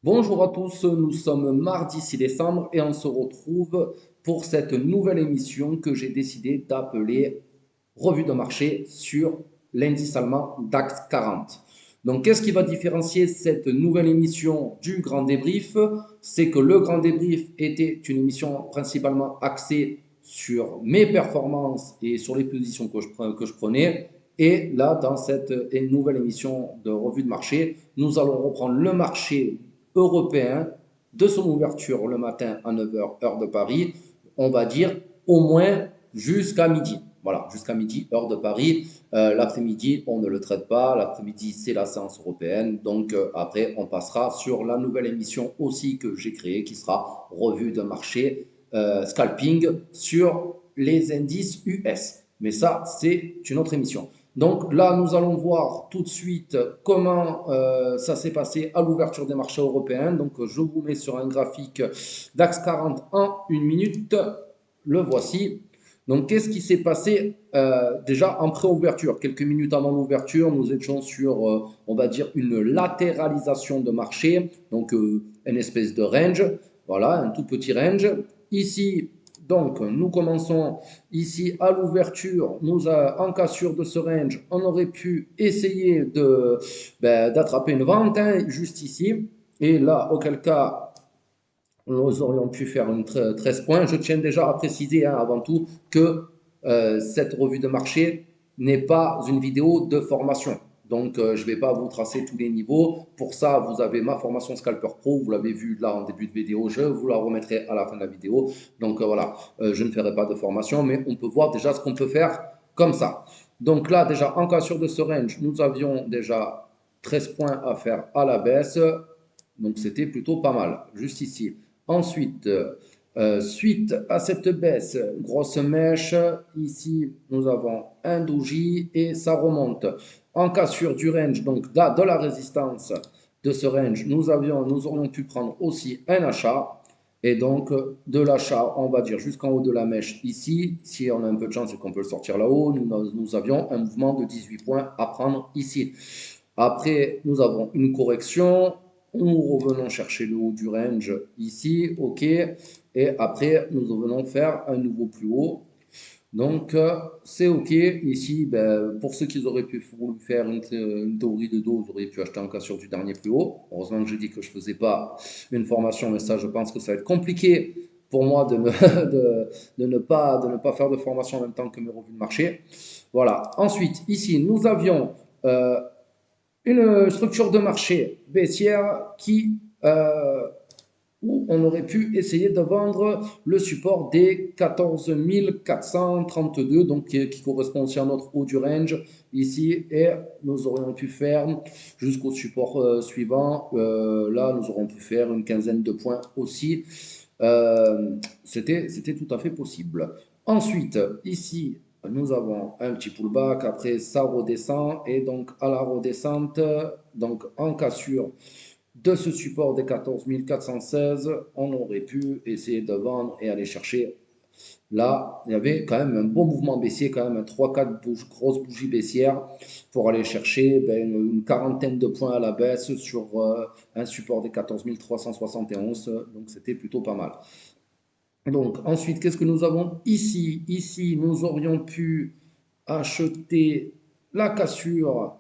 Bonjour à tous, nous sommes mardi 6 décembre et on se retrouve pour cette nouvelle émission que j'ai décidé d'appeler Revue de marché sur l'indice allemand DAX 40. Donc, qu'est-ce qui va différencier cette nouvelle émission du grand débrief? C'est que le grand débrief était une émission principalement axée sur mes performances et sur les positions que je prenais. Et là, dans cette nouvelle émission de revue de marché, nous allons reprendre le marché européen de son ouverture le matin à 9 heures heure de Paris, on va dire au moins jusqu'à midi. Voilà, jusqu'à midi, heure de Paris. L'après-midi, on ne le traite pas. L'après-midi, c'est la séance européenne. Donc, après, on passera sur la nouvelle émission aussi que j'ai créée, qui sera revue de marché scalping sur les indices US. Mais ça, c'est une autre émission. Donc là, nous allons voir tout de suite comment ça s'est passé à l'ouverture des marchés européens. Donc je vous mets sur un graphique DAX 40 en une minute. Le voici. Donc qu'est-ce qui s'est passé déjà en pré-ouverture? Quelques minutes avant l'ouverture, nous étions sur, on va dire, une latéralisation de marché. Donc une espèce de range. Voilà, un tout petit range. Ici, donc, nous commençons ici à l'ouverture, en cassure de ce range, on aurait pu essayer d'attraper une vente hein, juste ici. Et là, auquel cas, nous aurions pu faire une 13 points. Je tiens déjà à préciser hein, avant tout que cette revue de marché n'est pas une vidéo de formation. Donc, je ne vais pas vous tracer tous les niveaux. Pour ça, vous avez ma formation Scalper Pro. Vous l'avez vu là en début de vidéo. Je vous la remettrai à la fin de la vidéo. Donc, voilà, je ne ferai pas de formation, mais on peut voir déjà ce qu'on peut faire comme ça. Donc là, déjà, en cassure de ce range, nous avions déjà 13 points à faire à la baisse. Donc, c'était plutôt pas mal, juste ici. Ensuite, suite à cette baisse, grosse mèche, ici nous avons un doji et ça remonte. En cassure du range, donc là, de la résistance de ce range, nous aurions pu prendre aussi un achat. Et donc, de l'achat, on va dire jusqu'en haut de la mèche ici. Si on a un peu de chance et qu'on peut le sortir là-haut, nous avions un mouvement de 18 points à prendre ici. Après, nous avons une correction. Nous revenons chercher le haut du range ici, OK. Et après, nous revenons faire un nouveau plus haut. Donc, c'est OK. Ici, ben, pour ceux qui auraient pu faire une théorie de dos, vous auriez pu acheter en cas sur du dernier plus haut. Heureusement que j'ai dit que je ne faisais pas une formation, mais ça, je pense que ça va être compliqué pour moi de ne pas faire de formation en même temps que mes revues de marché. Voilà. Ensuite, ici, nous avions une structure de marché baissière où on aurait pu essayer de vendre le support des 14 432, donc qui correspond aussi à notre haut du range ici, et nous aurions pu faire jusqu'au support suivant. Là, nous aurions pu faire une quinzaine de points aussi. C'était tout à fait possible. Ensuite, ici, nous avons un petit pullback, après ça redescend, et donc à la redescente, donc en cassure de ce support des 14 416, on aurait pu essayer de vendre et aller chercher. Là, il y avait quand même un bon mouvement baissier, quand même 3-4 grosses bougies baissières pour aller chercher une quarantaine de points à la baisse sur un support des 14 371. Donc c'était plutôt pas mal. Donc ensuite, qu'est-ce que nous avons ici? Ici, nous aurions pu acheter la cassure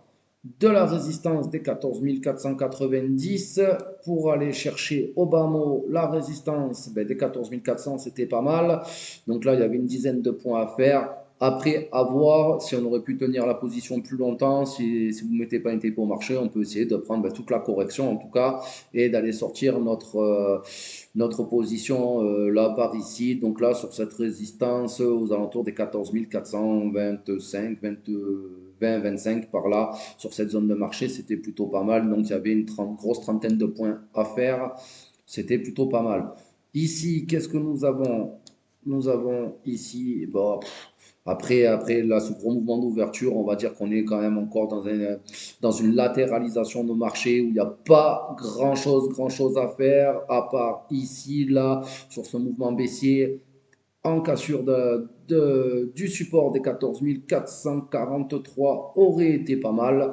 de la résistance des 14 490 pour aller chercher au bas mot la résistance des 14 400, c'était pas mal. Donc là, il y avait une dizaine de points à faire. Après, à voir si on aurait pu tenir la position plus longtemps. Si vous ne mettez pas une TP au marché, on peut essayer de prendre toute la correction en tout cas et d'aller sortir notre position là par ici. Donc là, sur cette résistance aux alentours des 14 425, 20-25 par là, sur cette zone de marché, c'était plutôt pas mal. Donc il y avait une grosse trentaine de points à faire. C'était plutôt pas mal. Ici, qu'est-ce que nous avons? Nous avons ici, bon, après là, ce gros mouvement d'ouverture, on va dire qu'on est quand même encore dans une latéralisation de marché où il n'y a pas grand chose à faire, à part ici, là, sur ce mouvement baissier, en cassure du support des 14 443 aurait été pas mal.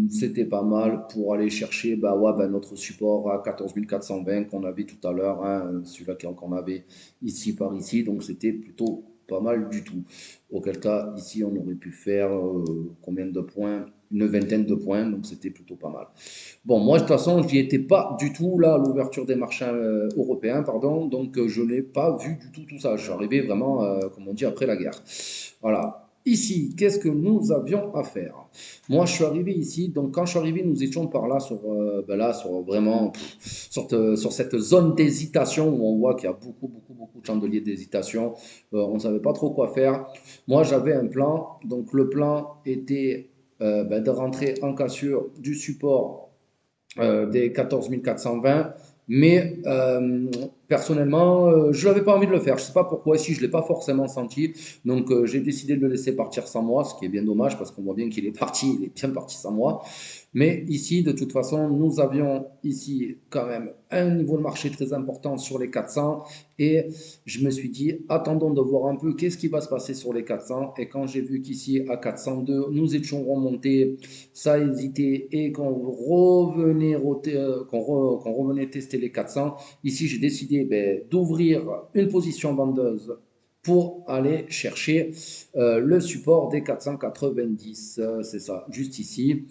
C'était pas mal pour aller chercher bah ouais, bah notre support à 14 420 qu'on avait tout à l'heure, hein, celui-là qu'on avait ici par ici. Donc c'était plutôt pas mal du tout. Auquel cas, ici, on aurait pu faire combien de points? Une vingtaine de points, donc c'était plutôt pas mal. Bon, moi, de toute façon, je n'y étais pas du tout là à l'ouverture des marchés européens, pardon, donc je n'ai pas vu du tout tout ça. Je suis arrivé vraiment, comme on dit, après la guerre. Voilà. Ici, qu'est-ce que nous avions à faire? Moi, je suis arrivé ici, donc quand je suis arrivé, nous étions par là sur, ben là, sur vraiment, sur cette zone d'hésitation où on voit qu'il y a beaucoup de chandeliers d'hésitation. On ne savait pas trop quoi faire. Moi, j'avais un plan, donc le plan était ben, de rentrer en cassure du support des 14 420. Mais personnellement, je n'avais pas envie de le faire. Je ne sais pas pourquoi, si je ne l'ai pas forcément senti. Donc j'ai décidé de le laisser partir sans moi, ce qui est bien dommage parce qu'on voit bien qu'il est parti, il est bien parti sans moi. Mais ici, de toute façon, nous avions ici quand même un niveau de marché très important sur les 400. Et je me suis dit, attendons de voir un peu qu'est-ce qui va se passer sur les 400. Et quand j'ai vu qu'ici, à 402, nous étions remontés, ça a hésité et qu'on revenait tester les 400, ici, j'ai décidé ben, d'ouvrir une position vendeuse pour aller chercher le support des 490. C'est ça, juste ici.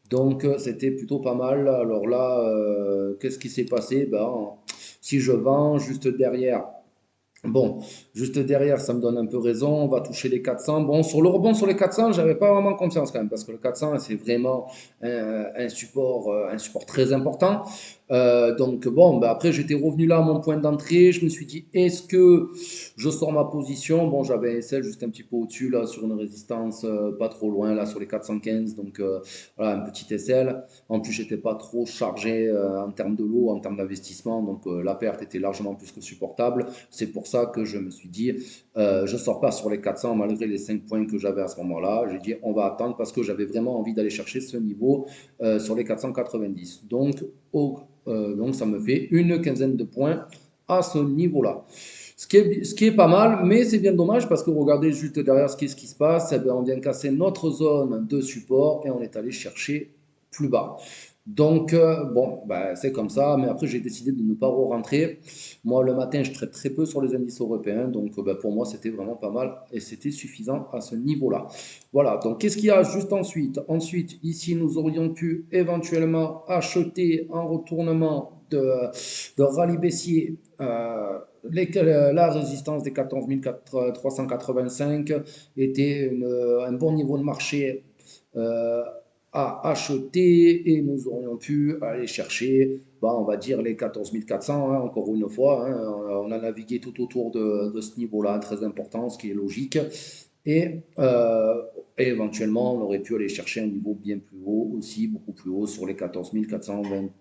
Donc, c'était plutôt pas mal. Alors là, qu'est-ce qui s'est passé? Ben, si je vends juste derrière, bon, juste derrière, ça me donne un peu raison. On va toucher les 400. Bon, sur le rebond sur les 400, j'avais pas vraiment confiance quand même, parce que le 400, c'est vraiment un support très important. Donc, bon, ben après, j'étais revenu là à mon point d'entrée. Je me suis dit, est-ce que je sors ma position? Bon, j'avais un SL juste un petit peu au-dessus, là, sur une résistance pas trop loin, là, sur les 415. Donc, voilà, un petit SL. En plus, j'étais pas trop chargé en termes de lot, en termes d'investissement. Donc, la perte était largement plus que supportable. C'est pour ça que je me suis dit, je ne sors pas sur les 400 malgré les 5 points que j'avais à ce moment-là. J'ai dit, on va attendre parce que j'avais vraiment envie d'aller chercher ce niveau sur les 490. Donc, ça me fait une quinzaine de points à ce niveau-là. Ce qui est pas mal, mais c'est bien dommage parce que regardez juste derrière ce qui se passe, eh bien, on vient casser notre zone de support et on est allé chercher plus bas. Donc, bon, ben, c'est comme ça, mais après j'ai décidé de ne pas rentrer. Moi, le matin, je traite très peu sur les indices européens, donc ben, pour moi, c'était vraiment pas mal et c'était suffisant à ce niveau-là. Voilà, donc qu'est-ce qu'il y a juste ensuite? Ensuite, ici, nous aurions pu éventuellement acheter en retournement de rallye baissier la résistance des 14 385 était un bon niveau de marché euh, à acheter et nous aurions pu aller chercher, bah, on va dire, les 14 400, hein, encore une fois. Hein, on a navigué tout autour de ce niveau-là, très important, ce qui est logique. Et, éventuellement, on aurait pu aller chercher un niveau bien plus haut aussi, beaucoup plus haut sur les 14 420,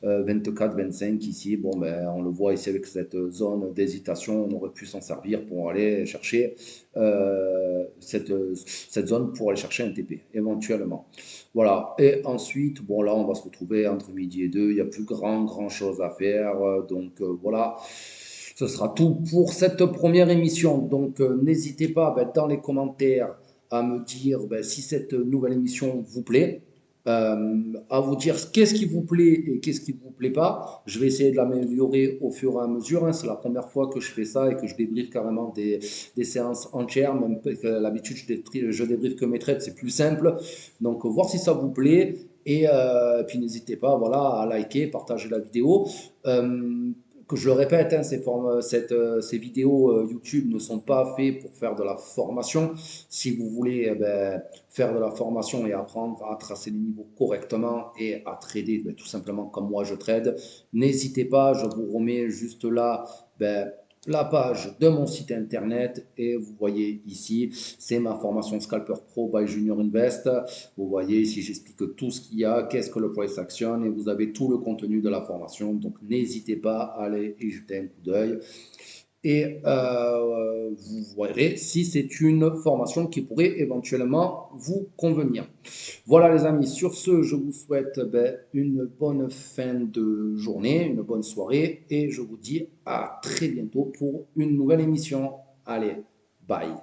25 ici. Bon, ben, on le voit ici avec cette zone d'hésitation, on aurait pu s'en servir pour aller chercher cette zone pour aller chercher un TP, éventuellement. Voilà. Et ensuite, bon, là, on va se retrouver entre midi et deux. Il n'y a plus grand chose à faire. Donc, voilà. Ce sera tout pour cette première émission. Donc, n'hésitez pas ben, dans les commentaires à me dire ben, si cette nouvelle émission vous plaît, à vous dire qu'est-ce qui vous plaît et qu'est-ce qui ne vous plaît pas. Je vais essayer de l'améliorer au fur et à mesure. Hein. C'est la première fois que je fais ça et que je débriefe carrément des séances entières. Même que l'habitude, je débriefe que mes trades, c'est plus simple. Donc, voir si ça vous plaît. Et puis, n'hésitez pas voilà, à liker, partager la vidéo. Que je le répète, hein, ces vidéos YouTube ne sont pas faites pour faire de la formation. Si vous voulez faire de la formation et apprendre à tracer les niveaux correctement et à trader tout simplement comme moi je trade, n'hésitez pas, je vous remets juste là ben, la page de mon site internet et vous voyez ici, c'est ma formation Scalper Pro by Junior Invest. Vous voyez ici, j'explique tout ce qu'il y a, qu'est-ce que le price action et vous avez tout le contenu de la formation. Donc n'hésitez pas à aller y jeter un coup d'œil. et vous verrez si c'est une formation qui pourrait éventuellement vous convenir. Voilà les amis, sur ce, je vous souhaite une bonne fin de journée, une bonne soirée et je vous dis à très bientôt pour une nouvelle émission. Allez, bye.